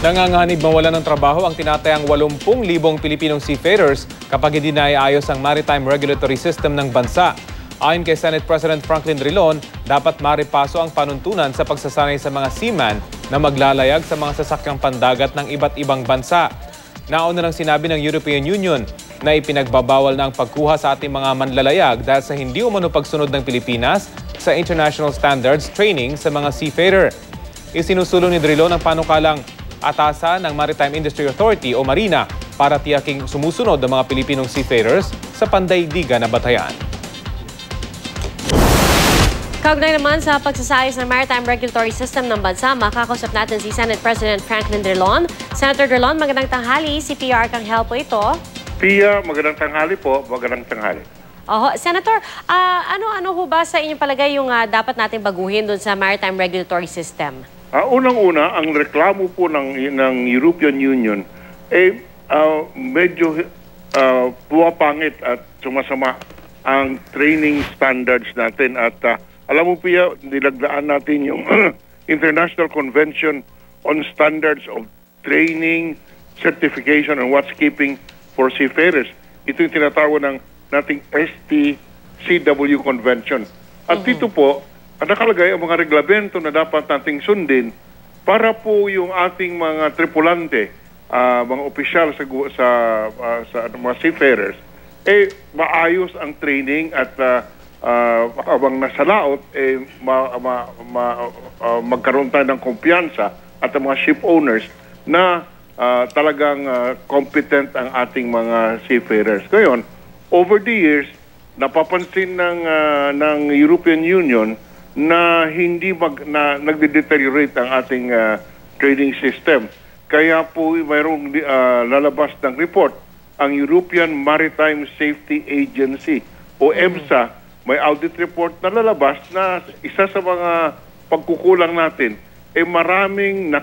Nanganganib mawalan ng trabaho ang tinatayang 80,000 Pilipinong seafarers kapag hindi naiayos ang maritime regulatory system ng bansa. Ayon kay Senate President Franklin Drilon, dapat maripaso ang panuntunan sa pagsasanay sa mga seaman na maglalayag sa mga sasakyang pandagat ng iba't ibang bansa. Nauna nang sinabi ng European Union na ipinagbabawal na ang pagkuha sa ating mga manlalayag dahil sa hindi umano pagsunod ng Pilipinas sa international standards training sa mga seafarer. Isinusulong ni Drilon ang panukalang atasan ng Maritime Industry Authority o Marina para tiyaking sumusunod ang mga Pilipinong seafarers sa pandaigdigan na batayan. Kaugnay naman sa pagsasayos ng maritime regulatory system ng bansa, makakausap natin si Senate President Franklin Drilon. Senator Drilon, magandang tanghali. Si PR Kang Helpo ito. Pia, magandang tanghali po. Magandang tanghali. Senator, ano ho ba sa inyong palagay yung dapat natin baguhin doon sa maritime regulatory system? Unang-una, ang reklamo po ng European Union medyo puwapangit at sumasama ang training standards natin. At alam mo Pia, nilagdaan natin yung International Convention on Standards of Training, Certification and Watchkeeping for Seafarers. Ito yung tinatawag ng nating STCW Convention. At dito po, nakalagay ang mga reglamento na dapat nating sundin para po yung ating mga tripulante, mga opisyal sa mga seafarers, maayos ang training at habang nasa laot, magkaroon tayo ng kumpiyansa at ang mga ship owners na talagang competent ang ating mga seafarers. Ngayon, over the years, napapansin ng European Union na hindi nagde-deteriorate ang ating training system. Kaya po mayroong lalabas ng report ang European Maritime Safety Agency o EMSA. May audit report na lalabas na isa sa mga pagkukulang natin maraming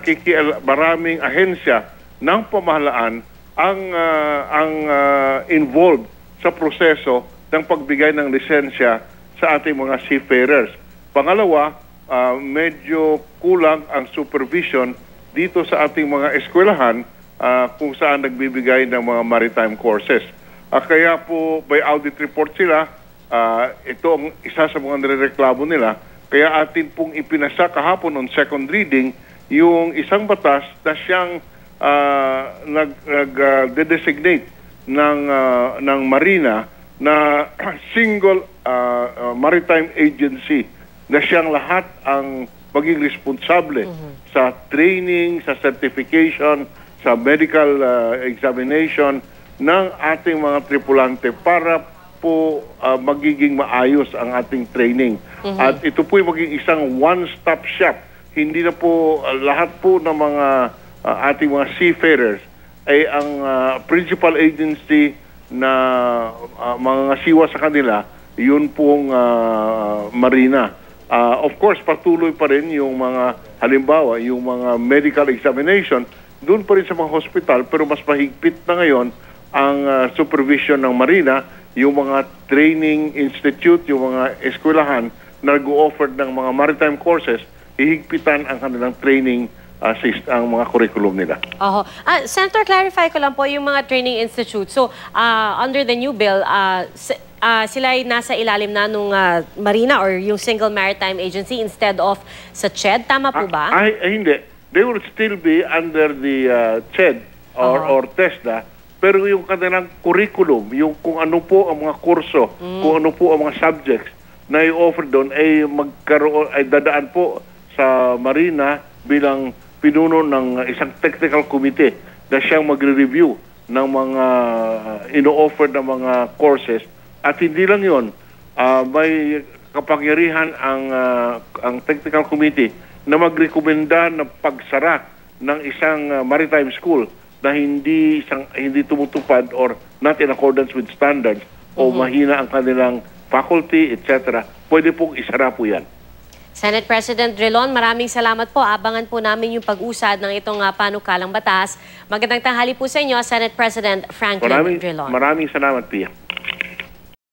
ahensya ng pamahalaan ang involved sa proseso ng pagbigay ng lisensya sa ating mga seafarers. Pangalawa, medyo kulang ang supervision dito sa ating mga eskwelahan kung saan nagbibigay ng mga maritime courses. Kaya po may audit report sila, ito ang isa sa mga nirereklamo nila. Kaya atin pong ipinasa kahapon on second reading yung isang batas na siyang nag-designate ng Marina na single maritime agency na siyang lahat ang maging responsable sa training, sa certification, sa medical examination ng ating mga tripulante para po magiging maayos ang ating training. At ito po maging isang one-stop shop. Hindi na po lahat po ng mga ating mga seafarers ay ang principal agency na mga siwa sa kanila, yun pong Marina. Of course, patuloy pa rin yung mga, halimbawa, yung mga medical examination, doon pa rin sa mga hospital, pero mas mahigpit na ngayon ang supervision ng Marina, yung mga training institute, yung mga eskwelahan na nag-o-offer ng mga maritime courses, ihigpitan ang kanilang training ang mga curriculum nila. Senator, clarify ko lang po yung mga training institute. So, under the new bill, sila ay nasa ilalim na nung Marina or yung Single Maritime Agency instead of sa CHED. Tama po ba? Hindi. They will still be under the CHED or TESDA, pero yung kanilang curriculum, yung kung ano po ang mga kurso, kung ano po ang mga subjects na i-offer doon ay dadaan po sa Marina bilang pinuno ng isang technical committee na siyang magre-review ng mga ino-offer na mga courses. At hindi lang yun, may kapangyarihan ang technical committee na magrekomenda ng pagsara ng isang maritime school na hindi tumutupad or not in accordance with standards o mahina ang kanilang faculty, etc. Pwede pong isara po yan. Senate President Drilon, maraming salamat po. Abangan po namin yung pag-usad ng itong panukalang batas. Magandang tanghali po sa inyo, Senate President Franklin Drilon. Maraming salamat, Pia.